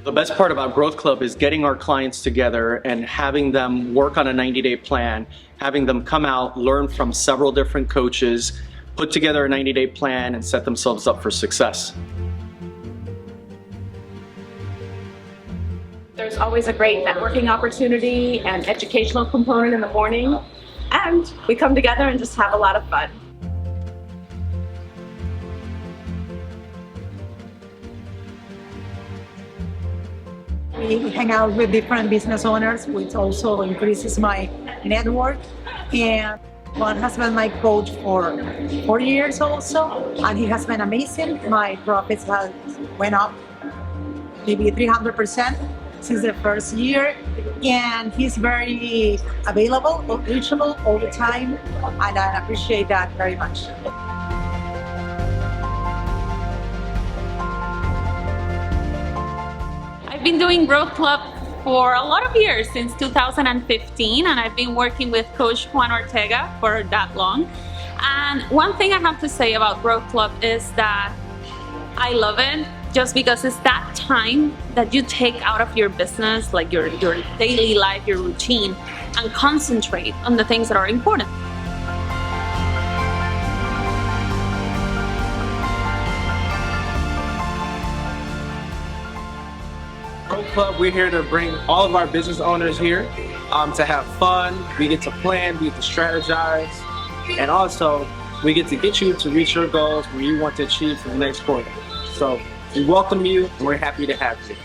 The best part about Growth Club is getting our clients together and having them work on a 90-day plan, having them come out, learn from several different coaches, put together a 90-day plan, and set themselves up for success. There's always a great networking opportunity and educational component in the morning, and we come together and just have a lot of fun. We hang out with different business owners, which also increases my network. And one has been my coach for 4 years also, and he has been amazing. My profits have went up maybe 300% since the first year, and he's very available, reachable all the time, and I appreciate that very much. I've been doing Growth Club for a lot of years, since 2015, and I've been working with Coach Juan Ortega for that long. And one thing I have to say about Growth Club is that I love it just because it's that time that you take out of your business, like your daily life, your routine, and concentrate on the things that are important. Growth Club, we're here to bring all of our business owners here to have fun. We get to plan, we get to strategize, and also we get to get you to reach your goals where you want to achieve for the next quarter. So we welcome you, and we're happy to have you.